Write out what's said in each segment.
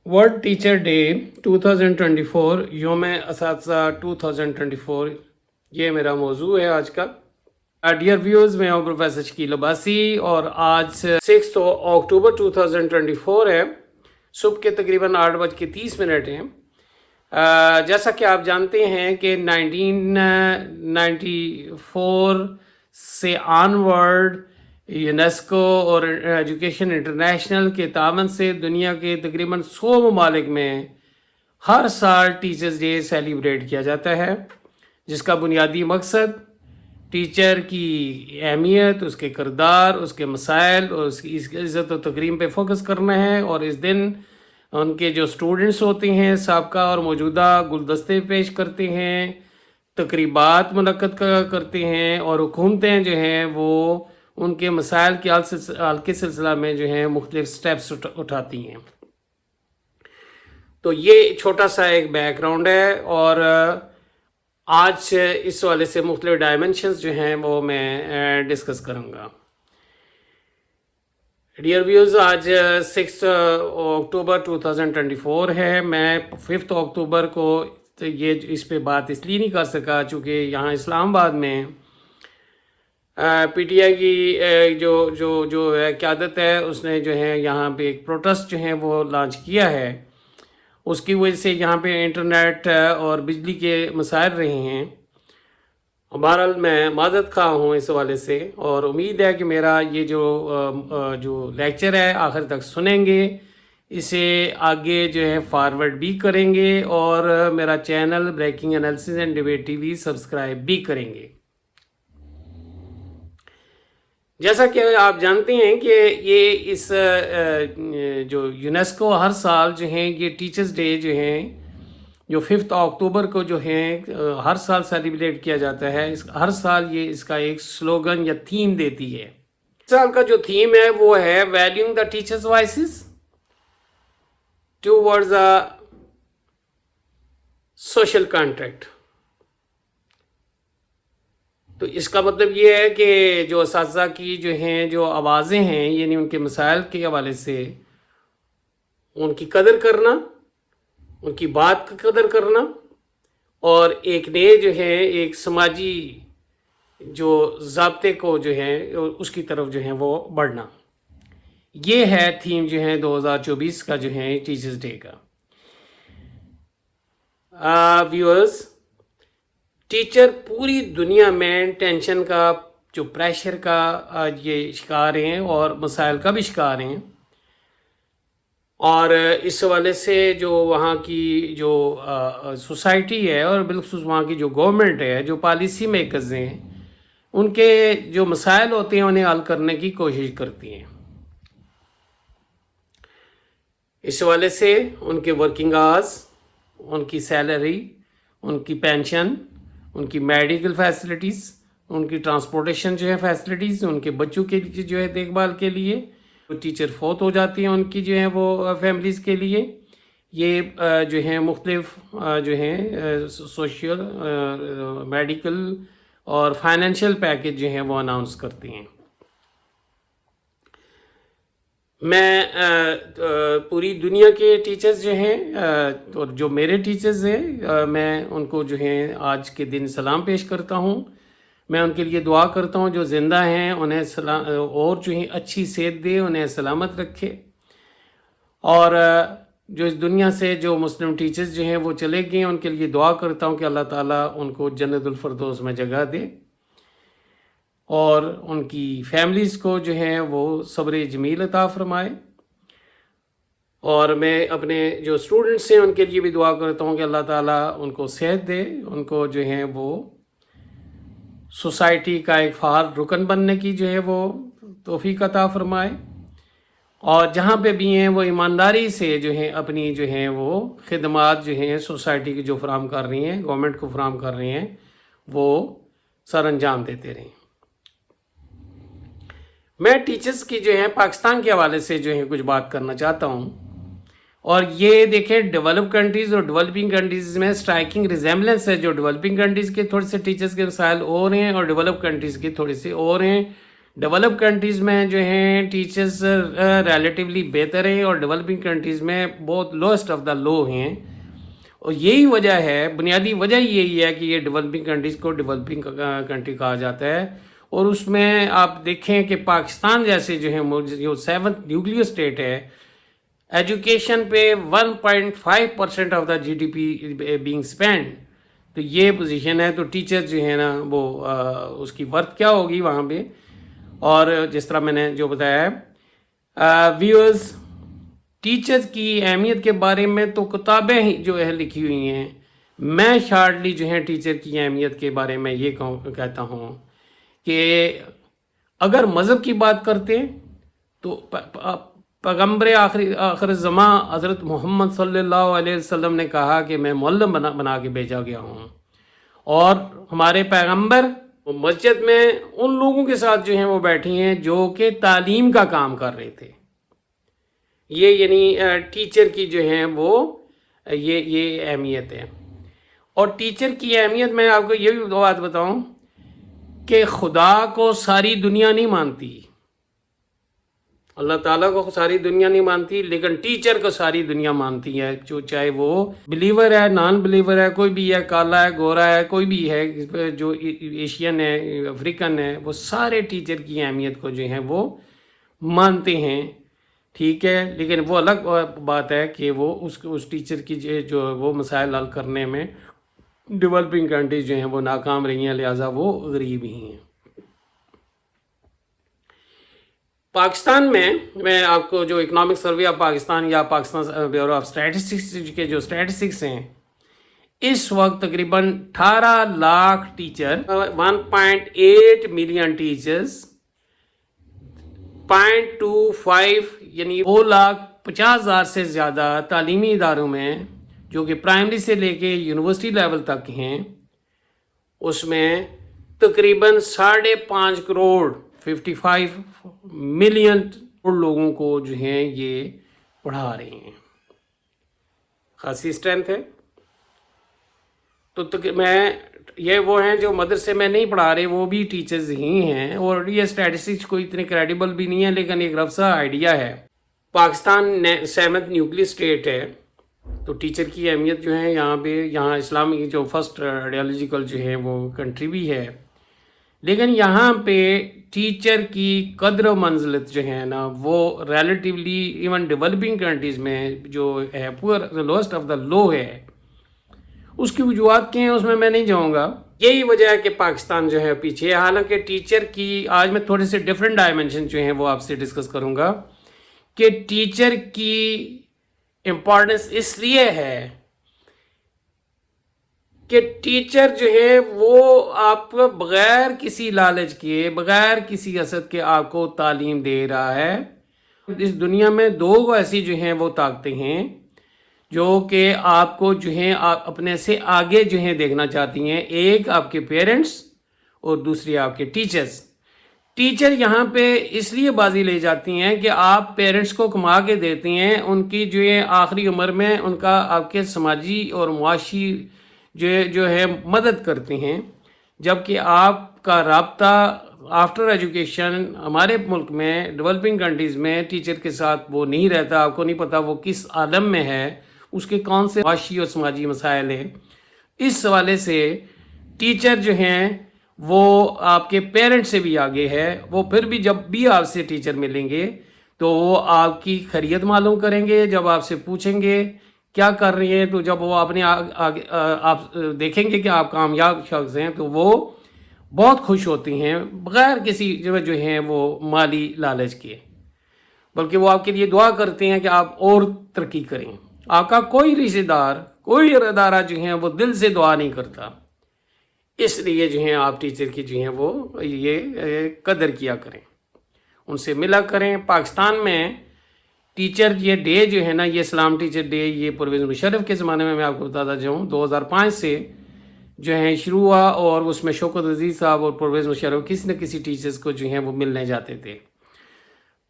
World teacher day 2024 یوم اساتذہ 2024 یہ میرا موضوع ہے آج کا۔ ڈیئر ویوز، میں ہوں پروفیسر شکیل عباسی اور آج 6 اکتوبر 2024 ہے۔ صبح کے تقریباً 8:30 ہیں۔ جیسا کہ آپ جانتے ہیں کہ 1994 سے آنورڈ یونیسکو اور ایجوکیشن انٹرنیشنل کے تعاون سے دنیا کے تقریباً 100 ممالک میں ہر سال ٹیچرز ڈے سیلیبریٹ کیا جاتا ہے، جس کا بنیادی مقصد ٹیچر کی اہمیت، اس کے کردار، اس کے مسائل اور اس کی عزت و تکریم پہ فوکس کرنا ہے۔ اور اس دن ان کے جو سٹوڈنٹس ہوتے ہیں سابقہ اور موجودہ گلدستے پیش کرتے ہیں، تقریبات منعقد کرتے ہیں اور حکومتیں جو ہیں وہ ان کے مسائل کے حل کے سلسلہ میں جو ہیں مختلف سٹیپس اٹھاتی ہیں۔ تو یہ چھوٹا سا ایک بیک گراؤنڈ ہے، اور آج اس والے سے مختلف ڈائمنشنز جو ہیں وہ میں ڈسکس کروں گا۔ ڈیئر ویوز، آج 6 اکتوبر 2024 ہے۔ میں 5 اکتوبر کو یہ اس پہ بات اس لیے نہیں کر سکا چونکہ یہاں اسلام آباد میں پی ٹی آئی کی جو ہے قیادت ہے، اس نے جو ہے یہاں پہ ایک پروٹیسٹ جو ہے وہ لانچ کیا ہے۔ اس کی وجہ سے یہاں پہ انٹرنیٹ اور بجلی کے مسائل رہے ہیں۔ بہرحال میں معذرت خواہ ہوں اس حوالے سے، اور امید ہے کہ میرا یہ جو لیکچر ہے آخر تک سنیں گے، اسے آگے جو ہے فارورڈ بھی کریں گے، اور میرا channel breaking analysis and debate T V subscribe بھی کریں گے۔ جیسا کہ آپ جانتے ہیں کہ یہ اس جو یونیسکو ہر سال جو ہیں یہ ٹیچرز ڈے جو ہیں جو 5 اکتوبر کو جو ہیں ہر سال سیلیبریٹ کیا جاتا ہے، ہر سال یہ اس کا ایک سلوگن یا تھیم دیتی ہے۔ اس سال کا جو تھیم ہے وہ ہے valuing the teachers voices towards a social contract. تو اس کا مطلب یہ ہے کہ جو اساتذہ کی جو ہیں جو آوازیں ہیں، یعنی ان کے مسائل کے حوالے سے ان کی قدر کرنا، ان کی بات کی قدر کرنا، اور ایک نئے جو ہے ایک سماجی جو ضابطے کو جو ہے اس کی طرف جو ہے وہ بڑھنا، یہ ہے تھیم جو ہے 2024 کا جو ہے ٹیچرز ڈے کا۔ ویورز، ٹیچر پوری دنیا میں ٹینشن کا، جو پریشر کا آج یہ شکار ہیں اور مسائل کا بھی شکار ہیں، اور اس حوالے سے جو وہاں کی جو سوسائٹی ہے اور بالخصوص وہاں کی جو گورنمنٹ ہے، جو پالیسی میکرز ہیں، ان کے جو مسائل ہوتے ہیں انہیں حل کرنے کی کوشش کرتی ہیں۔ اس حوالے سے ان کے ورکنگ آورز، ان کی سیلری، ان کی پینشن، ان کی میڈیکل فیسلٹیز، ان کی ٹرانسپورٹیشن جو ہے فیسلٹیز، ان کے بچوں کے لیے جو ہے دیکھ بھال کے لیے، ٹیچر فوت ہو جاتی ہیں ان کی جو ہے وہ فیملیز کے لیے، یہ جو ہیں مختلف جو ہیں سوشل، میڈیکل اور فائنینشیل پیکج جو ہیں وہ اناؤنس کرتی ہیں۔ میں پوری دنیا کے ٹیچرز جو ہیں اور جو میرے ٹیچرز ہیں، میں ان کو جو ہیں آج کے دن سلام پیش کرتا ہوں۔ میں ان کے لیے دعا کرتا ہوں جو زندہ ہیں انہیں اور جو ہیں اچھی صحت دے، انہیں سلامت رکھے، اور جو اس دنیا سے جو مسلم ٹیچرز جو ہیں وہ چلے گئے ان کے لیے دعا کرتا ہوں کہ اللہ تعالیٰ ان کو جنت الفردوس میں جگہ دے، اور ان کی فیملیز کو جو ہیں وہ صبر جمیل عطا فرمائے۔ اور میں اپنے جو سٹوڈنٹس ہیں ان کے لیے بھی دعا کرتا ہوں کہ اللہ تعالیٰ ان کو صحت دے، ان کو جو ہیں وہ سوسائٹی کا ایک فعال رکن بننے کی جو ہے وہ توفیق عطا فرمائے، اور جہاں پہ بھی ہیں وہ ایمانداری سے جو ہیں اپنی جو ہیں وہ خدمات جو ہیں سوسائٹی کی جو فراہم کر رہی ہیں، گورنمنٹ کو فراہم کر رہی ہیں، وہ سر انجام دیتے رہیں۔ میں ٹیچرز کی جو ہے پاکستان کے حوالے سے جو ہے کچھ بات کرنا چاہتا ہوں، اور یہ دیکھیں ڈیولپ کنٹریز اور ڈیولپنگ کنٹریز میں اسٹرائکنگ ریزیمبلنس ہے۔ جو ڈیولپنگ کنٹریز کے تھوڑے سے ٹیچرز کے مسائل اور ہیں اور ڈیولپ کنٹریز کے تھوڑے سے اور ہیں۔ ڈیولپ کنٹریز میں جو ہیں ٹیچرز ریلیٹیولی بہتر ہیں اور ڈیولپنگ کنٹریز میں بہت لوسٹ آف دا لو ہیں، اور یہی وجہ ہے، بنیادی وجہ یہی ہے کہ یہ ڈیولپنگ کنٹریز کو ڈیولپنگ کنٹری کہا جاتا ہے۔ اور اس میں آپ دیکھیں کہ پاکستان جیسے جو ہیں جو 7th نیوکلیئر اسٹیٹ ہے، ایجوکیشن پہ 1.5% of the GDP being spend, تو یہ پوزیشن ہے، تو ٹیچر جو ہے نا وہ اس کی ورتھ کیا ہوگی وہاں پہ۔ اور جس طرح میں نے جو بتایا ہے ویورز، ٹیچرز کی اہمیت کے بارے میں تو کتابیں ہی جو ہے لکھی ہوئی ہیں، میں شارٹلی جو ہے ٹیچر کی اہمیت کے بارے میں یہ کہتا ہوں کہ اگر مذہب کی بات کرتے تو پیغمبر آخر زماں حضرت محمد صلی اللہ علیہ وسلم نے کہا کہ میں معلم بنا کے بھیجا گیا ہوں، اور ہمارے پیغمبر مسجد میں ان لوگوں کے ساتھ جو ہیں وہ بیٹھی ہیں جو کہ تعلیم کا کام کر رہے تھے۔ یہ یعنی ٹیچر کی جو ہیں وہ یہ اہمیت ہے۔ اور ٹیچر کی اہمیت میں آپ کو یہ بھی بات بتاؤں کہ خدا کو ساری دنیا نہیں مانتی، اللہ تعالیٰ کو ساری دنیا نہیں مانتی، لیکن ٹیچر کو ساری دنیا مانتی ہے، جو چاہے وہ بلیور ہے، نان بلیور ہے، کوئی بھی ہے، کالا ہے، گورا ہے، کوئی بھی ہے، جو ایشین ہے، افریقن ہے، وہ سارے ٹیچر کی اہمیت کو جو ہیں وہ مانتے ہیں، ٹھیک ہے۔ لیکن وہ الگ بات ہے کہ وہ اس ٹیچر کی جو وہ مسائل حل کرنے میں ڈیولپنگ کنٹریز جو ہیں وہ ناکام رہی ہیں، لہٰذا وہ غریب ہی ہیں۔ پاکستان میں آپ کو جو اکنامک سروے آف پاکستان یا پاکستان بیورو آف اسٹیٹسٹکس کے جو اسٹیٹسٹکس ہیں، اس وقت تقریباً 18 لاکھ ٹیچر، 1.8 ملین ٹیچرز، 0.25 یعنی 2,50,000 سے زیادہ تعلیمی اداروں میں جو کہ پرائمری سے لے کے یونیورسٹی لیول تک ہیں، اس میں تقریباً 5.5 کروڑ 55 ملین لوگوں کو جو ہیں یہ پڑھا رہے ہیں، خاصی اسٹرینتھ ہے۔ تو میں یہ وہ ہیں جو مدرسے میں نہیں پڑھا رہے، وہ بھی ٹیچرز ہی ہیں، اور یہ اسٹیٹسٹکس کوئی اتنے کریڈیبل بھی نہیں ہے، لیکن ایک رف سا آئیڈیا ہے۔ پاکستان 7th نیوکلیئر اسٹیٹ ہے، تو ٹیچر کی اہمیت جو ہے یہاں اسلامی جو فرسٹ آئیڈیالوجیکل جو ہے وہ کنٹری بھی ہے، لیکن یہاں پہ ٹیچر کی قدر و منزلت جو ہے نا وہ ریلیٹیولی ایون ڈیولپنگ کنٹریز میں جو ہے پور لوسٹ آف دا لو ہے۔ اس کی وجوہات کیا ہیں اس میں نہیں جاؤں گا، یہی وجہ ہے کہ پاکستان جو ہے پیچھے ہے۔ حالانکہ ٹیچر کی آج میں تھوڑے سے ڈیفرنٹ ڈائمنشن جو ہیں وہ آپ سے ڈسکس کروں گا کہ ٹیچر کی امپورٹنس اس لیے ہے کہ ٹیچر جو ہے وہ آپ بغیر کسی لالچ کے، بغیر کسی حسد کے آپ کو تعلیم دے رہا ہے۔ اس دنیا میں دو ایسی جو ہیں وہ طاقتیں ہیں جو کہ آپ کو جو ہیں اپنے سے آگے جو ہیں دیکھنا چاہتی ہیں، ایک آپ کے پیرنٹس اور دوسری آپ کے ٹیچرز۔ ٹیچر یہاں پہ اس لیے بازی لے جاتی ہیں کہ آپ پیرنٹس کو کما کے دیتے ہیں، ان کی جو ہے آخری عمر میں ان کا آپ کے سماجی اور معاشی جو ہے مدد کرتے ہیں، جبکہ آپ کا رابطہ آفٹر ایجوکیشن ہمارے ملک میں ڈیولپنگ کنٹریز میں ٹیچر کے ساتھ وہ نہیں رہتا، آپ کو نہیں پتہ وہ کس عالم میں ہے، اس کے کون سے معاشی اور سماجی مسائل ہیں۔ اس حوالے سے ٹیچر جو ہیں وہ آپ کے پیرنٹ سے بھی آگے ہے، وہ پھر بھی جب بھی آپ سے ٹیچر ملیں گے تو وہ آپ کی خیریت معلوم کریں گے، جب آپ سے پوچھیں گے کیا کر رہے ہیں، تو جب وہ اپنے آپ دیکھیں گے کہ آپ کامیاب شخص ہیں تو وہ بہت خوش ہوتی ہیں، بغیر کسی جو ہیں وہ مالی لالچ کے، بلکہ وہ آپ کے لیے دعا کرتے ہیں کہ آپ اور ترقی کریں۔ آپ کا کوئی رشتہ دار، کوئی ادارہ جو ہیں وہ دل سے دعا نہیں کرتا، اس لیے جو ہیں آپ ٹیچر کی جو ہیں وہ یہ قدر کیا کریں، ان سے ملا کریں۔ پاکستان میں ٹیچر یہ ڈے جو ہے نا، یہ اسلام ٹیچر ڈے، یہ پرویز مشرف کے زمانے میں آپ کو بتاتا جاؤں 2005 سے جو ہے شروع ہوا، اور اس میں شوکت عزیز صاحب اور پرویز مشرف کسی نہ کسی ٹیچرز کو جو ہیں وہ ملنے جاتے تھے۔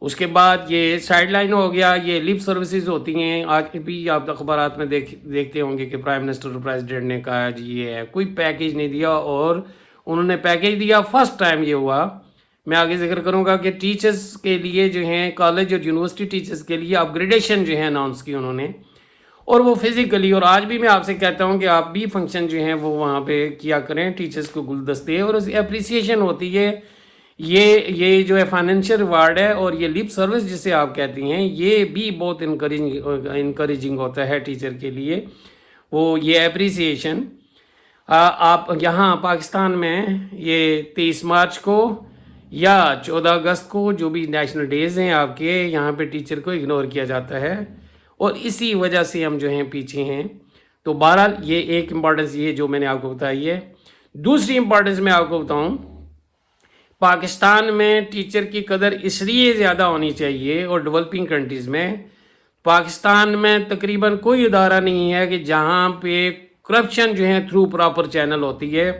اس کے بعد یہ سائیڈ لائن ہو گیا، یہ لپ سروسز ہوتی ہیں، آج بھی آپ اخبارات میں دیکھتے ہوں گے کہ پرائم منسٹر اور پریزیڈنٹ نے کہا جی یہ ہے، کوئی پیکیج نہیں دیا، اور انہوں نے پیکیج دیا فرسٹ ٹائم یہ ہوا میں آگے ذکر کروں گا کہ ٹیچرز کے لیے جو ہیں کالج اور یونیورسٹی ٹیچرز کے لیے اپگریڈیشن جو ہے اناؤنس کی انہوں نے، اور وہ فزیکلی، اور آج بھی میں آپ سے کہتا ہوں کہ آپ بھی فنکشن جو ہیں وہ وہاں پہ کیا کریں، ٹیچرز کو گلدستے، اور اس اپریسیشن ہوتی ہے. یہ جو ہے فائنینشیل ریوارڈ ہے، اور یہ لپ سروس جسے آپ کہتی ہیں، یہ بھی بہت انکریجنگ ہوتا ہے ٹیچر کے لیے، وہ یہ اپریسیشن. آپ یہاں پاکستان میں یہ 23 مارچ کو یا 14 اگست کو جو بھی نیشنل ڈیز ہیں آپ کے، یہاں پہ ٹیچر کو اگنور کیا جاتا ہے، اور اسی وجہ سے ہم جو ہیں پیچھے ہیں. تو بہرحال یہ ایک امپورٹنس یہ جو میں نے آپ کو بتائی ہے. دوسری امپورٹنس میں آپ کو بتاؤں، پاکستان میں ٹیچر کی قدر اس لیے زیادہ ہونی چاہیے، اور ڈیولپنگ کنٹریز میں، پاکستان میں تقریباً کوئی ادارہ نہیں ہے کہ جہاں پہ کرپشن جو ہے تھرو پراپر چینل ہوتی ہے.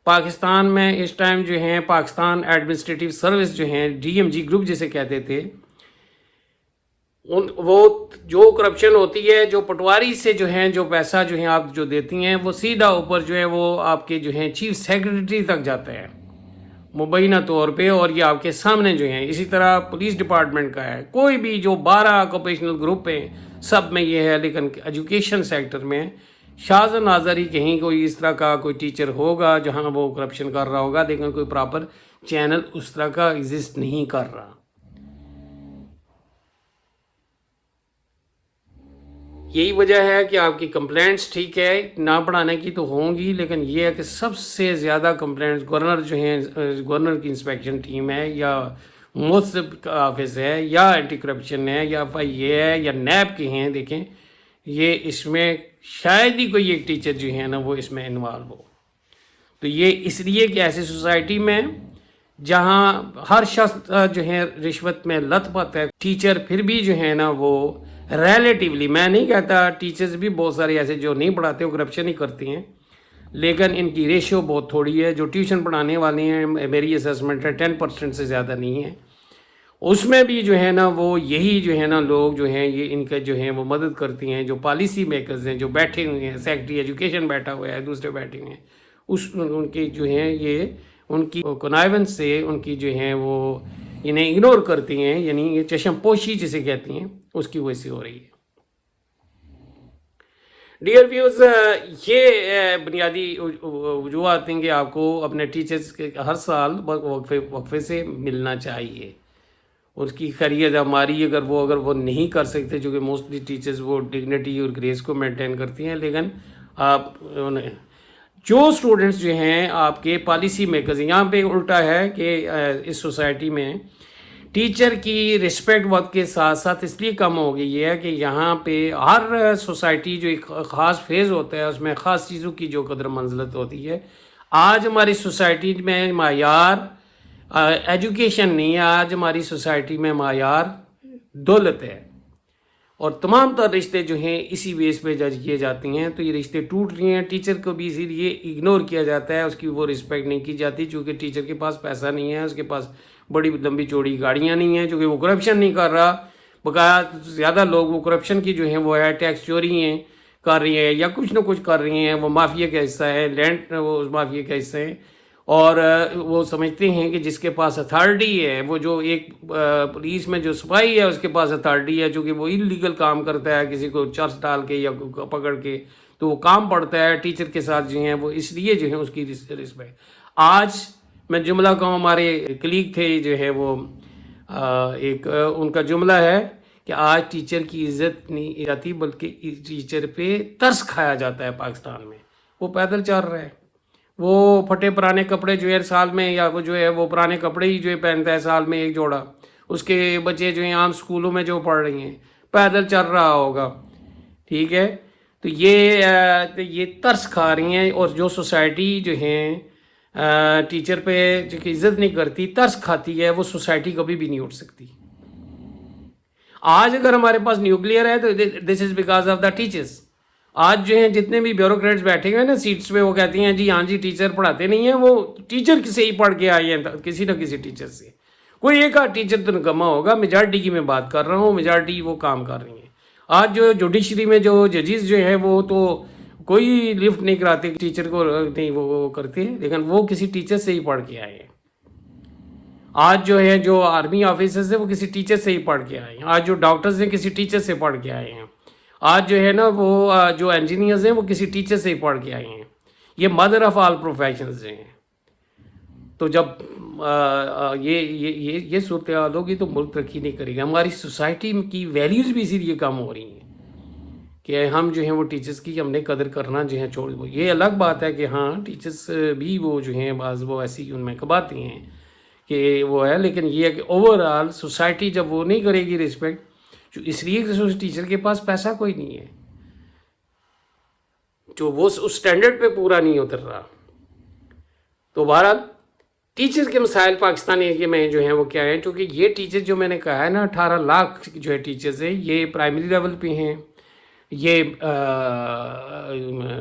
پاکستان میں اس ٹائم جو ہیں پاکستان ایڈمنسٹریٹو سروس جو ہیں DMG گروپ جسے کہتے تھے، وہ جو کرپشن ہوتی ہے، جو پٹواری سے جو ہیں جو پیسہ جو ہیں آپ جو دیتی ہیں، وہ سیدھا اوپر جو ہے وہ آپ کے جو ہیں چیف سیکرٹری تک جاتا ہے مبینہ طور پہ، اور یہ آپ کے سامنے جو ہیں. اسی طرح پولیس ڈپارٹمنٹ کا ہے، کوئی بھی جو 12 آکوپیشنل گروپ ہیں سب میں یہ ہے. لیکن ایجوکیشن سیکٹر میں شاذ و نادر ہی کہیں کوئی اس طرح کا کوئی ٹیچر ہوگا جہاں وہ کرپشن کر رہا ہوگا، لیکن کوئی پراپر چینل اس طرح کا ایگزسٹ نہیں کر رہا. یہی وجہ ہے کہ آپ کی کمپلینٹس ٹھیک ہے نہ پڑھانے کی تو ہوں گی، لیکن یہ ہے کہ سب سے زیادہ کمپلینٹس گورنر جو ہیں، گورنر کی انسپیکشن ٹیم ہے، یا محسب آفس ہے، یا اینٹی کرپشن ہے، یا FIA ہے، یا نیب کے ہیں. دیکھیں یہ اس میں شاید ہی کوئی ایک ٹیچر جو ہے نا وہ اس میں انوالو ہو. تو یہ اس لیے کہ ایسی سوسائٹی میں جہاں ہر شخص جو ہے رشوت میں لت پت ہے، ٹیچر پھر بھی جو ہے نا وہ ریلیٹیولی، میں نہیں کہتا ٹیچرز بھی بہت سارے ایسے جو نہیں پڑھاتے وہ کرپشن ہی کرتی ہیں، لیکن ان کی ریشو بہت تھوڑی ہے. جو ٹیوشن پڑھانے والے ہیں، میری اسیسمنٹ ہے 10% سے زیادہ نہیں ہے. اس میں بھی جو ہے نا وہ یہی جو ہے نا لوگ جو ہیں یہ ان کا جو ہیں وہ مدد کرتی ہیں، جو پالیسی میکرز ہیں، جو بیٹھے ہوئے ہیں، سیکرٹری ایجوکیشن بیٹھا ہوا ہے، دوسرے بیٹھے ہوئے ہیں، ان کے جو ہیں یہ ان کی کنائونس سے ان کی جو ہیں وہ انہیں اگنور کرتی ہیں، یعنی یہ چشم پوشی جسے کہتی ہیں اس کی وجہ سے ہو رہی ہے. ڈیئر ویوز، یہ بنیادی وجوہات ہیں کہ آپ کو اپنے ٹیچرز کے ہر سال وقفے سے ملنا چاہیے. اس کی خیریت ہماری اگر وہ نہیں کر سکتے، جو کہ موسٹلی ٹیچرز وہ ڈگنیٹی اور گریس کو مینٹین کرتی ہیں، لیکن آپ جو اسٹوڈنٹس جو ہیں آپ کے پالیسی میکرز، یہاں پہ الٹا ہے کہ اس سوسائٹی میں ٹیچر کی رسپیکٹ وقت کے ساتھ ساتھ اس لیے کم ہو گئی ہے کہ یہاں پہ ہر سوسائٹی جو ایک خاص فیز ہوتا ہے اس میں خاص چیزوں کی جو قدر منزلت ہوتی ہے. آج ہماری سوسائٹی میں معیار ایجوکیشن نہیں ہے، آج ہماری سوسائٹی میں معیار دولت ہے، اور تمام تر رشتے جو ہیں اسی بیس پہ جج کیے جاتے ہیں. تو یہ رشتے ٹوٹ رہے ہیں. ٹیچر کو بھی اسی لیے اگنور کیا جاتا ہے، اس کی وہ رسپیکٹ نہیں کی جاتی، چونکہ ٹیچر کے پاس پیسہ نہیں ہے، اس کے پاس بڑی لمبی چوڑی گاڑیاں نہیں ہیں، چونکہ وہ کرپشن نہیں کر رہا. بقایا زیادہ لوگ وہ کرپشن کی جو ہیں وہ ہے ٹیکس چوری ہیں کر رہی ہیں، یا کچھ نہ کچھ کر رہی ہیں، وہ مافیا کا حصہ ہے، لینڈ وہ اس مافیا کا حصہ ہے. اور وہ سمجھتے ہیں کہ جس کے پاس اتھارٹی ہے، وہ جو ایک پولیس میں جو سپاہی ہے اس کے پاس اتھارٹی ہے، چونکہ وہ انلیگل کام کرتا ہے کسی کو چرس ڈال کے یا پکڑ کے، تو وہ کام پڑتا ہے. ٹیچر کے ساتھ جو ہیں وہ اس لیے جو ہے اس کی رسپیکٹ. آج میں جملہ کہوں، ہمارے کلیگ تھے جو ہے وہ ایک ان کا جملہ ہے کہ آج ٹیچر کی عزت نہیں جاتی بلکہ ٹیچر پہ ترس کھایا جاتا ہے پاکستان میں. وہ پیدل چل رہا ہے، وہ پھٹے پرانے کپڑے جو ہے سال میں، یا وہ جو ہے وہ پرانے کپڑے ہی جو ہے پہنتا ہے سال میں ایک جوڑا. اس کے بچے جو ہیں عام سکولوں میں جو پڑھ رہی ہیں پیدل چل رہا ہوگا، ٹھیک ہے. تو یہ ترس کھا رہی ہیں. اور جو سوسائٹی جو ہیں ٹیچر پہ جو کہ عزت نہیں کرتی، ترس کھاتی ہے، وہ سوسائٹی کبھی بھی نہیں اٹھ سکتی. آج اگر ہمارے پاس نیوکلیئر ہے تو this is because of the teachers. آج جو ہیں جتنے بھی بیوروکریٹس بیٹھے ہوئے ہیں نا سیٹس پہ، وہ کہتی ہیں جی ہاں جی ٹیچر پڑھاتے نہیں ہیں، وہ ٹیچر سے ہی پڑھ کے آئی ہیں کسی نہ کسی ٹیچر سے. کوئی ایک ٹیچر تو نکمہ ہوگا، میجارٹی کی میں بات کر رہا ہوں، میجارٹی وہ کام کر رہی ہیں. آج جو جوڈیشری میں جو ججز جو ہیں وہ تو کوئی لفٹ نہیں کراتے ٹیچر کو، نہیں وہ کرتے، لیکن وہ کسی ٹیچر سے ہی پڑھ کے آئے ہیں. آج جو ہے جو آرمی آفیسرز ہیں وہ کسی ٹیچر سے ہی پڑھ کے آئے ہیں، آج جو ڈاکٹرز ہیں کسی ٹیچر سے پڑھ کے آئے ہیں، آج جو ہے نا وہ جو انجینئرز ہیں وہ کسی ٹیچر سے ہی پڑھ کے آئے ہیں. یہ مدر آف آل پروفیشنز ہیں. تو جب یہ صورتحال ہوگی تو ملک ترقی نہیں کرے گا. ہماری سوسائٹی کی ویلیوز بھی اسی لیے کم ہو رہی ہیں کہ ہم جو ہیں وہ ٹیچرز کی ہم نے قدر کرنا جو ہے چھوڑ دو. یہ الگ بات ہے کہ ہاں ٹیچرز بھی وہ جو ہیں بعض وہ ایسی ان میں کباتے ہیں کہ وہ ہے، لیکن یہ ہے کہ اوور آل سوسائٹی جب وہ نہیں کرے گی رسپیکٹ، جو اس لیے کہ اس ٹیچر کے پاس پیسہ کوئی نہیں ہے، جو وہ اس اسٹینڈرڈ پہ پورا نہیں اتر رہا. تو بہرحال ٹیچر کے مسائل پاکستانی کے میں جو ہیں وہ کیا ہیں، کیونکہ یہ ٹیچر جو میں نے کہا ہے نا 18 لاکھ جو ہے ٹیچرز ہیں، یہ پرائمری لیول پہ ہیں، یہ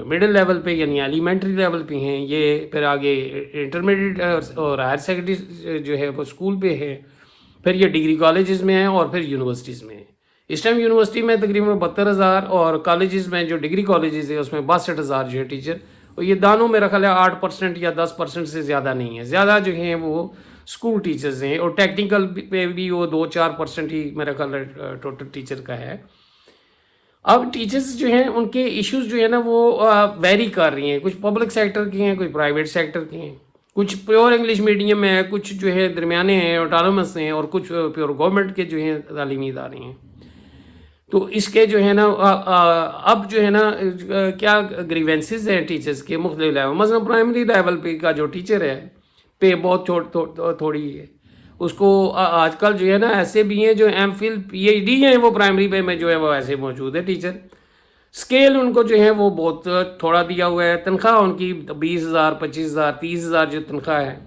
مڈل لیول پہ یعنی ایلیمنٹری لیول پہ ہیں، یہ پھر آگے انٹرمیڈیٹ اور ہائر سیکنڈری جو ہے وہ اسکول پہ ہے، پھر یہ ڈگری کالجز میں ہیں اور پھر یونیورسٹیز میں ہیں. اس ٹائم یونیورسٹی میں تقریباً 72,000 اور کالجز میں جو ڈگری کالجز ہیں اس میں 62,000 جو ہے ٹیچر، اور یہ دانوں میرا خیال ہے 8% یا 10% سے زیادہ نہیں ہے. زیادہ جو ہیں وہ اسکول ٹیچرز ہیں، اور ٹیکنیکل پہ بھی وہ 2-4% ہی میرا خیال ہے ٹوٹل ٹیچر کا ہے. اب ٹیچرز جو ہیں ان کے ایشوز جو ہے نا وہ ویری کر رہی ہیں، کچھ پبلک سیکٹر کی ہیں، کچھ پرائیویٹ سیکٹر کی ہیں، کچھ پیور انگلش میڈیم میں ہیں، کچھ جو ہے درمیانے ہیں آٹونومس ہیں، اور کچھ پیور گورنمنٹ کے جو ہیں تعلیمی ادارے ہیں. تو اس کے جو ہے نا اب جو ہے نا کیا گریونسز ہیں ٹیچرز کے مختلف لیول، مثلا پرائمری لیول پہ کا جو ٹیچر ہے پہ بہت تھوڑی ہے. اس کو آج کل جو ہے نا ایسے بھی ہیں جو M Phil P H D ہیں وہ پرائمری پہ میں جو ہے وہ ایسے موجود ہے ٹیچر. اسکیل ان کو جو ہے وہ بہت تھوڑا دیا ہوا ہے. تنخواہ ان کی 20,000 25,000 30,000 جو تنخواہ ہے.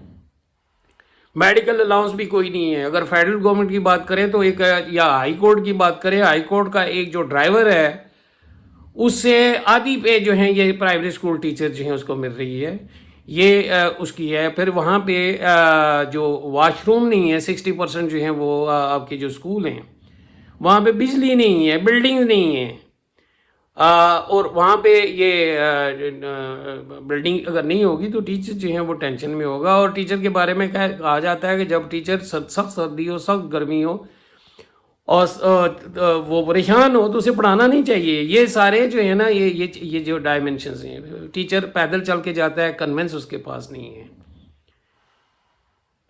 میڈیکل الاؤنس بھی کوئی نہیں ہے. اگر فیڈرل گورنمنٹ کی بات کریں تو ایک، یا ہائی کورٹ کی بات کریں، ہائی کورٹ کا ایک جو ڈرائیور ہے اس سے آدھی پہ جو ہیں یہ پرائمری اسکول ٹیچر جو ہیں اس کو مل رہی ہے، یہ اس کی ہے. پھر وہاں پہ جو واش روم نہیں ہے 60% جو ہیں وہ آپ کے جو اسکول ہیں وہاں پہ بجلی نہیں ہے، بلڈنگ نہیں ہے، اور وہاں پہ یہ بلڈنگ اگر نہیں ہوگی تو ٹیچر جو ہیں وہ ٹینشن میں ہوگا. اور ٹیچر کے بارے میں کہا جاتا ہے کہ جب ٹیچر سخت سردی ہو، سخت گرمی ہو اور وہ پریشان ہو تو اسے پڑھانا نہیں چاہیے. یہ سارے جو ہے نا یہ جو ڈائمنشنز ہیں. ٹیچر پیدل چل کے جاتا ہے، کنوینس اس کے پاس نہیں ہے.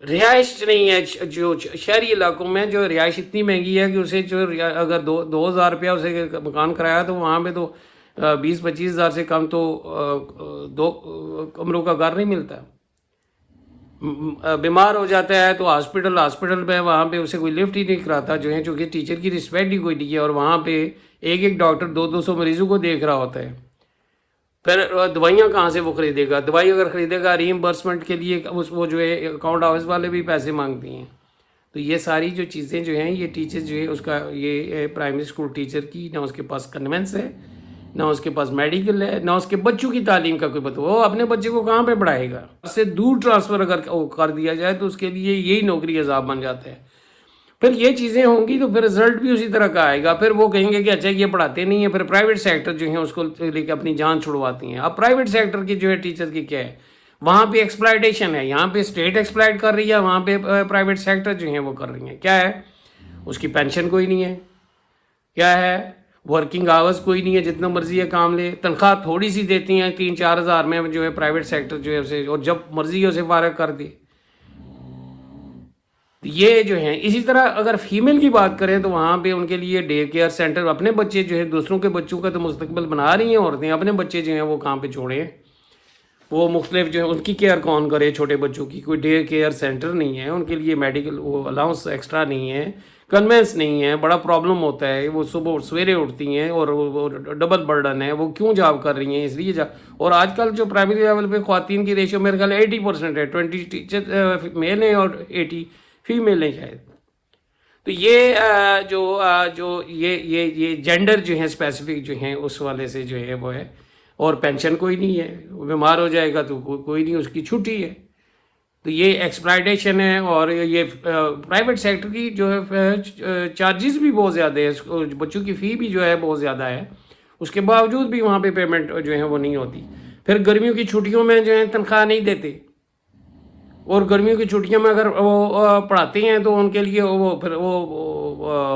رہائش نہیں ہے، جو شہری علاقوں میں جو رہائش اتنی مہنگی ہے کہ اسے جو اگر 2,000 روپیہ اسے مکان کرایا تو وہاں پہ تو 20-25,000 سے کم تو 2 کمروں کا گھر نہیں ملتا. بیمار ہو جاتا ہے تو ہاسپٹل میں وہاں پہ اسے کوئی لفٹ ہی نہیں کراتا جو ہے، چونکہ ٹیچر کی رسپیکٹ ہی کوئی نہیں ہے. اور وہاں پہ ایک ڈاکٹر 200 مریضوں کو دیکھ رہا ہوتا ہے. پھر دوائیاں کہاں سے وہ خریدے گا؟ دوائی اگر خریدے گا ریمبرسمنٹ کے لیے وہ جو ہے اکاؤنٹ آفس والے بھی پیسے مانگتی ہیں. تو یہ ساری جو چیزیں جو ہیں یہ ٹیچر جو ہے اس کا یہ پرائمری اسکول ٹیچر کی نہ اس کے پاس کنوینس ہے، نہ اس کے پاس میڈیکل ہے، نہ اس کے بچوں کی تعلیم کا کوئی پتہ. وہ اپنے بچے کو کہاں پہ پڑھائے گا؟ اس سے دور ٹرانسفر اگر کر دیا جائے تو اس کے لیے یہی نوکری عذاب بن جاتا ہے. پھر یہ چیزیں ہوں گی تو پھر رزلٹ بھی اسی طرح کا آئے گا. پھر وہ کہیں گے کہ اچھا یہ پڑھاتے نہیں ہیں. پھر پرائیویٹ سیکٹر جو ہیں اس کو لے کے اپنی جان چھڑواتی ہیں. اب پرائیویٹ سیکٹر کی جو ہے ٹیچر کی کیا ہے، وہاں پہ ایکسپلائٹیشن ہے. یہاں پہ اسٹیٹ ایکسپلائٹ کر رہی ہے، وہاں پہ پرائیویٹ سیکٹر جو ہیں وہ کر رہی ہیں. کیا ہے؟ اس کی پینشن کوئی نہیں ہے. کیا ہے؟ ورکنگ آورز کوئی نہیں ہے، جتنا مرضی ہے کام لے. تنخواہ تھوڑی سی دیتی ہیں 3-4 ہزار میں جو ہے پرائیویٹ سیکٹر جو ہے اسے، اور جب مرضی ہے اسے فارغ کر دی. یہ جو ہیں اسی طرح اگر فیمیل کی بات کریں تو وہاں پہ ان کے لیے ڈے کیئر سینٹر، اپنے بچے جو ہے دوسروں کے بچوں کا تو مستقبل بنا رہی ہیں عورتیں، اپنے بچے جو ہیں وہ کہاں پہ چھوڑیں؟ وہ مختلف جو ہے ان کی کیئر کون کرے؟ چھوٹے بچوں کی کوئی ڈے کیئر سینٹر نہیں ہے ان کے لیے، میڈیکل وہ الاؤنس ایکسٹرا نہیں ہے، کنوینس نہیں ہے. بڑا پرابلم ہوتا ہے. وہ صبح سویرے اٹھتی ہیں اور وہ ڈبل برڈن ہے. وہ کیوں جاب کر رہی ہیں؟ اس لیے اور آج کل جو پرائمری لیول پہ خواتین کی ریشو میرے خیال 80% ہے. 20 ٹیچر میل ہیں اور 80 فیمیل ہیں شاید. تو یہ جو یہ جینڈر جو ہیں اسپیسیفک جو ہیں اس والے سے جو ہے وہ ہے. اور پینشن کوئی نہیں ہے. وہ بیمار ہو جائے گا تو کوئی نہیں، اس کی چھٹی ہے. تو یہ ایکسپلائٹیشن ہے. اور یہ پرائیویٹ سیکٹر کی جو ہے چارجز بھی بہت زیادہ ہے، بچوں کی فی بھی جو ہے بہت زیادہ ہے. اس کے باوجود بھی وہاں پہ پیمنٹ جو ہے وہ نہیں ہوتی. پھر گرمیوں کی چھٹیوں میں جو ہے تنخواہ نہیں دیتے. اور گرمیوں کی چھٹیوں میں اگر وہ پڑھاتے ہیں تو ان کے لیے وہ پھر وہ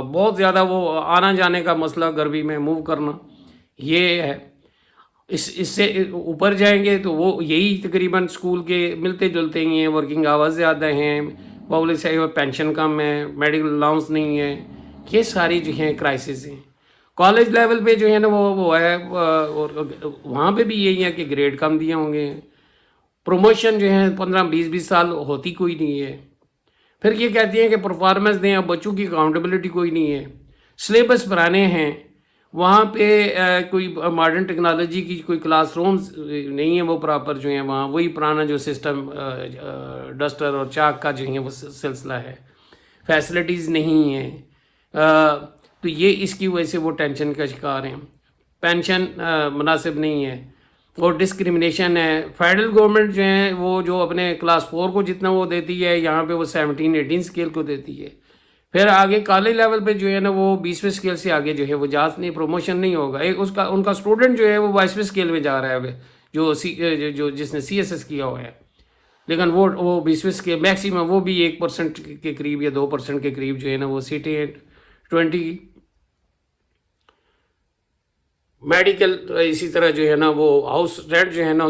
بہت زیادہ وہ آنا جانے کا مسئلہ گرمی میں موو کرنا یہ ہے. اس سے اوپر جائیں گے تو وہ یہی تقریباً اسکول کے ملتے جلتے ہی ہیں. ورکنگ آورز زیادہ ہیں, پبلک سیکٹر پینشن کم ہے, میڈیکل الاؤنس نہیں ہے, یہ ساری جو ہیں کرائسس ہیں. کالج لیول پہ جو ہے نا وہ ہے, اور وہاں پہ بھی یہی ہے کہ گریڈ کم دیے ہوں گے. پروموشن جو ہے 15-20 سال ہوتی کوئی نہیں ہے. پھر یہ کہتی ہیں کہ پرفارمنس دیں, اب بچوں کی اکاؤنٹیبلٹی کوئی نہیں ہے. سلیبس پرانے ہیں, وہاں پہ کوئی ماڈرن ٹیکنالوجی کی کوئی کلاس رومز نہیں ہیں وہ پراپر جو ہیں, وہاں وہی پرانا جو سسٹم ڈسٹر اور چاک کا جو ہے وہ سلسلہ ہے. فیسلٹیز نہیں ہیں, تو یہ اس کی وجہ سے وہ ٹینشن کا شکار ہیں. پینشن مناسب نہیں ہے اور ڈسکریمنیشن ہے. فیڈرل گورنمنٹ جو ہے وہ جو اپنے کلاس 4 کو جتنا وہ دیتی ہے, یہاں پہ وہ 17-18 اسکیل کو دیتی ہے. پھر آگے کالج لیول پہ جو ہے نا وہ 20ویں اسکیل سے آگے جو ہے وہ جاز نہیں, پروموشن نہیں ہوگا. ایک ان کا اسٹوڈنٹ جو ہے وہ 22ویں اسکیل میں جا رہا ہے جو جس نے CSS کیا ہوا ہے, لیکن وہ 20ویں اسکیل میکسیمم وہ بھی 1% کے قریب یا 2% کے قریب جو ہے نا وہ سیٹیں 20 میڈیکل. اسی طرح جو ہے نا وہ ہاؤس رینٹ جو ہے نا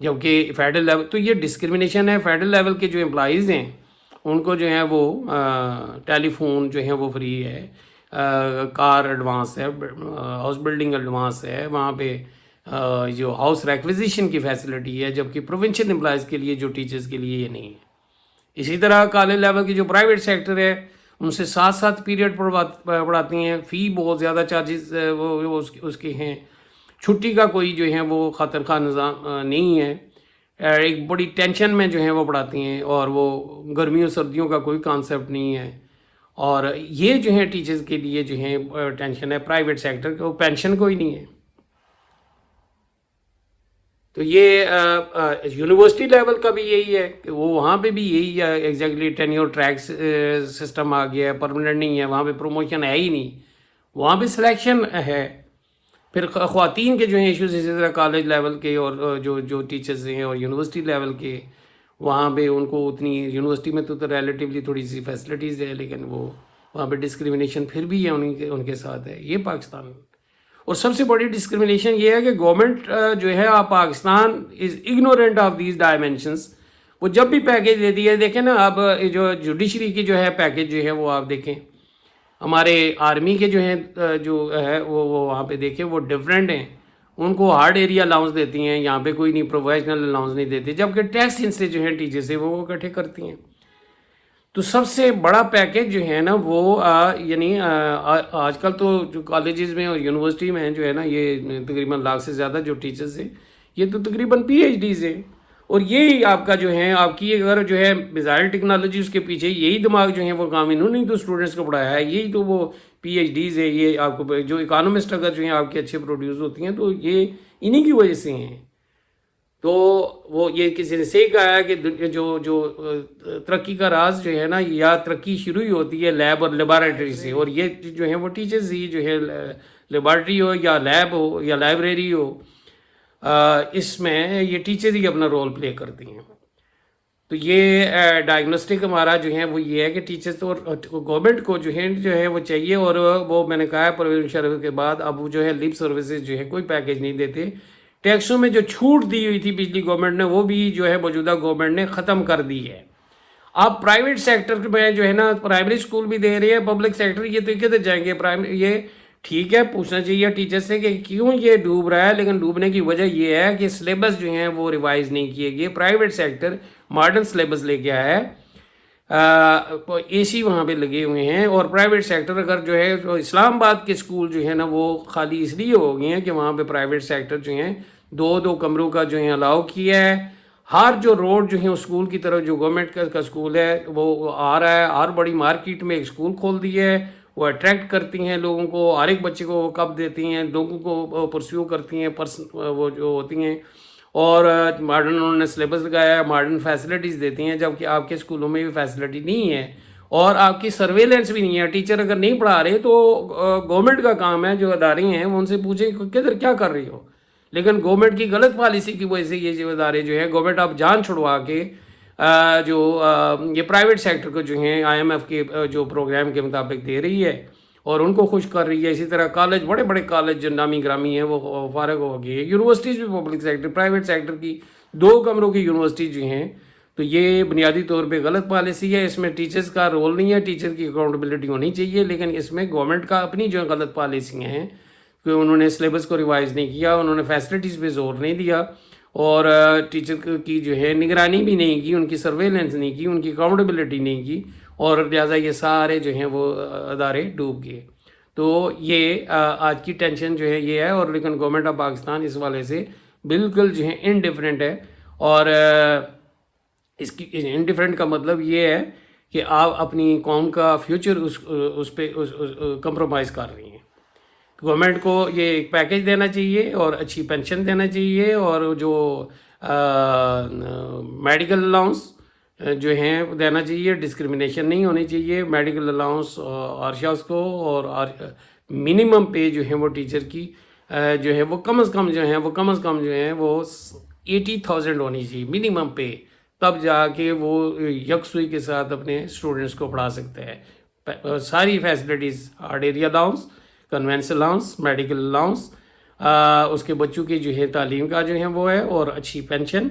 جبکہ فیڈرل لیول تو یہ ڈسکرمنیشن ہے. فیڈرل لیول کے جو امپلائیز ہیں ان کو جو ہے وہ ٹیلی فون جو ہے وہ فری ہے, کار ایڈوانس ہے, ہاؤس بلڈنگ ایڈوانس ہے, وہاں پہ جو ہاؤس ریکویزیشن کی فیسلٹی ہے, جبکہ پروونشل امپلائیز کے لیے جو ٹیچرز کے لیے یہ نہیں ہے. اسی طرح کالج لیول کی جو پرائیویٹ سیکٹر ہے ان سے 7 پیریڈ پڑھاتی ہیں, فی بہت زیادہ چارجز وہ اس کے ہیں. چھٹی کا کوئی جو ہے وہ خاطر خواہ نظام نہیں ہے. ایک بڑی ٹینشن میں جو ہے وہ پڑھاتی ہیں, اور وہ گرمیوں سردیوں کا کوئی کانسیپٹ نہیں ہے. اور یہ جو ہے ٹیچرز کے لیے جو ہے ٹینشن ہے. پرائیویٹ سیکٹر کو پینشن کوئی نہیں ہے. تو یہ یونیورسٹی لیول کا بھی یہی ہے کہ وہ وہاں پہ بھی یہی ہے ایگزیکٹلی. ٹینیور ٹریک سسٹم آ گیا ہے, پرماننٹ نہیں ہے, وہاں پہ پروموشن ہے ہی نہیں, وہاں پہ سلیکشن ہے. پھر خواتین کے جو ہیں ایشوز اسی طرح کالج لیول کے اور جو ٹیچرز ہیں اور یونیورسٹی لیول کے, وہاں پہ ان کو اتنی یونیورسٹی میں تو ریلیٹیولی تھوڑی سی فیسلٹیز ہے, لیکن وہ وہاں پہ ڈسکریمنیشن پھر بھی ہے ان کے ساتھ ہے. یہ پاکستان. اور سب سے بڑی ڈسکریمنیشن یہ ہے کہ گورنمنٹ جو ہے پاکستان از اگنورینٹ آف دیز ڈائمینشنس. وہ جب بھی پیکیج دیتی ہے, دیکھیں نا اب جو جوڈیشری کی جو ہے پیکیج جو ہے وہ آپ دیکھیں, ہمارے آرمی کے جو ہیں جو ہے وہ وہاں پہ دیکھیں وہ ڈفرینٹ ہیں. ان کو ہارڈ ایریا الاؤنس دیتی ہیں, یہاں پہ کوئی نہیں, پروفیشنل الاؤنس نہیں دیتے, جبکہ ٹیکس ان سے جو ہے ٹیچر سے وہ اکٹھے کرتی ہیں. تو سب سے بڑا پیکیج جو ہے نا وہ یعنی آج کل تو جو کالجز میں اور یونیورسٹی میں جو ہے نا یہ تقریباً 1 لاکھ سے زیادہ جو ٹیچرز ہیں یہ تو تقریباً PhDs ہیں. اور یہی آپ کا جو ہے آپ کی اگر جو ہے میزائل ٹیکنالوجی اس کے پیچھے یہی دماغ جو ہے وہ کام انہوں نے تو اسٹوڈنٹس کو پڑھایا ہے, یہی تو وہ PhDs ہے. یہ آپ کو جو اکانومسٹ اگر جو ہیں آپ کے اچھے پروڈیوس ہوتی ہیں تو یہ انہی کی وجہ سے ہیں. تو وہ یہ کسی نے صحیح کہا ہے کہ جو ترقی کا راز جو ہے نا, یا ترقی شروع ہی ہوتی ہے لیب اور لیبارٹری سے, اور یہ جو ہے وہ ٹیچرز ہی جو ہے لیبارٹری ہو یا لیب ہو یا لائبریری ہو, اس میں یہ ٹیچرز ہی اپنا رول پلے کرتی ہیں. تو یہ ڈائگنوسٹک ہمارا جو ہے وہ یہ ہے کہ ٹیچرز اور گورنمنٹ کو جو ہے وہ چاہیے. اور وہ میں نے کہا ہے پرویز مشرف کے بعد اب وہ جو ہے لپ سروسز جو ہے کوئی پیکیج نہیں دیتے. ٹیکسوں میں جو چھوٹ دی ہوئی تھی پچھلی گورنمنٹ نے وہ بھی جو ہے موجودہ گورنمنٹ نے ختم کر دی ہے. آپ پرائیویٹ سیکٹر میں جو ہے نا پرائمری اسکول بھی دے رہے ہیں, پبلک سیکٹر یہ تو کدھر جائیں گے. یہ ٹھیک ہے پوچھنا چاہیے ٹیچر سے کہ کیوں یہ ڈوب رہا ہے, لیکن ڈوبنے کی وجہ یہ ہے کہ سلیبس جو ہیں وہ ریوائز نہیں کیے گئے. پرائیویٹ سیکٹر ماڈرن سلیبس لے کے آیا ہے, AC وہاں پہ لگے ہوئے ہیں. اور پرائیویٹ سیکٹر اگر جو ہے اسلام آباد کے اسکول جو ہے نا وہ خالی اس لیے ہو گئے ہیں کہ وہاں پہ پرائیویٹ سیکٹر جو ہیں 2 کمروں کا جو ہے الاؤ کیا ہے. ہر جو روڈ جو ہے اسکول کی طرف جو گورنمنٹ کا اسکول ہے وہ آ رہا ہے, ہر بڑی مارکیٹ میں ایک اسکول کھول دی ہے. وہ اٹریکٹ کرتی ہیں لوگوں کو, ہر ایک بچے کو کب دیتی ہیں, لوگوں کو پرسیو کرتی ہیں, وہ جو ہوتی ہیں. اور ماڈرن انہوں نے سلیبس لگایا ہے, ماڈرن فیسلٹیز دیتی ہیں, جبکہ آپ کے اسکولوں میں بھی فیسلٹی نہیں ہے اور آپ کی سرویلنس بھی نہیں ہے. ٹیچر اگر نہیں پڑھا رہے تو گورنمنٹ کا کام ہے, جو ادارے ہیں وہ ان سے پوچھیں کہ کدھر کیا کر رہی ہو. لیکن گورنمنٹ کی غلط پالیسی کی وجہ سے یہ جو ادارے جو ہے گورنمنٹ اب جان چھڑوا کے جو یہ پرائیویٹ سیکٹر کو جو ہیں آئی ایم ایف کے جو پروگرام کے مطابق دے رہی ہے اور ان کو خوش کر رہی ہے. اسی طرح کالج، بڑے بڑے کالج جو نامی گرامی ہیں وہ فارغ ہو گئے. یونیورسٹیز بھی پبلک سیکٹر، پرائیویٹ سیکٹر کی 2 کمروں کی یونیورسٹی جو ہیں. تو یہ بنیادی طور پہ غلط پالیسی ہے. اس میں ٹیچرز کا رول نہیں ہے، ٹیچر کی اکاؤنٹیبلٹی ہونی چاہیے، لیکن اس میں گورنمنٹ کا اپنی جو غلط پالیسیاں ہیں کہ انہوں نے سلیبس کو ریوائز نہیں کیا، انہوں نے فیسلٹیز پہ زور نہیں دیا، اور ٹیچر کی جو ہے نگرانی بھی نہیں کی، ان کی سرویلنس نہیں کی، ان کی اکاؤنٹیبلٹی نہیں کی، اور لہٰذا یہ سارے جو ہیں وہ ادارے ڈوب گئے. تو یہ آج کی ٹینشن جو ہے یہ ہے. اور لیکن گورنمنٹ آف پاکستان اس والے سے بالکل جو ہے انڈیفرنٹ ہے. اور اس کی انڈیفرنٹ کا مطلب یہ ہے کہ آپ اپنی قوم کا فیوچر اس پہ کمپرومائز کر رہی ہیں. گورنمنٹ کو یہ ایک پیکیج دینا چاہیے اور اچھی پینشن دینا چاہیے، اور جو میڈیکل الاؤنس جو ہیں دینا چاہیے. ڈسکرمنیشن نہیں ہونی چاہیے. میڈیکل الاؤنس آرشاز کو، اور منیمم پے جو ہے وہ ٹیچر کی جو ہے وہ کم از کم جو ہیں وہ 80,000 ہونی چاہیے منیمم پے. تب جا کے وہ یکسوئی کے ساتھ اپنے اسٹوڈنٹس کو پڑھا سکتے ہیں. ساری facilities, hard area allowance, conveyance allowance, medical allowance, اس کے بچوں کی جو ہے تعلیم کا جو ہے وہ ہے، اور اچھی پینشن.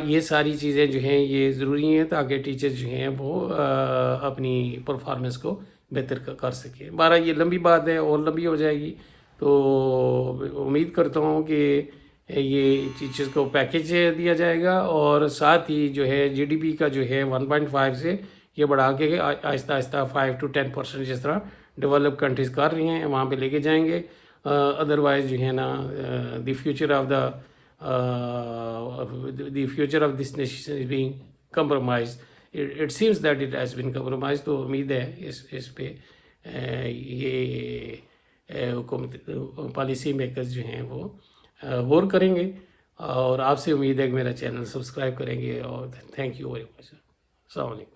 یہ ساری چیزیں جو ہیں یہ ضروری ہیں تاکہ ٹیچر جو ہیں وہ اپنی پرفارمنس کو بہتر کر سکیں. بہرحال یہ لمبی بات ہے اور لمبی ہو جائے گی. تو امید کرتا ہوں کہ یہ ٹیچرز کو پیکیج دیا جائے گا، اور ساتھ ہی جو ہے جی ڈی پی کا جو ہے 1.5 سے یہ بڑھا کے آہستہ آہستہ 5 to 10% جس طرح ڈیولپ کنٹریز کر رہی ہیں وہاں پہ لے کے جائیں گے. ادروائز جو ہے نا the future of this nation is being compromise. It seems that it has been compromise. تو امید ہے اس پہ یہ حکومت پالیسی میکرز جو ہیں وہ غور کریں گے. اور آپ سے امید ہے کہ میرا چینل سبسکرائب کریں گے. اور تھینک یو ویری مچ. السلام علیکم.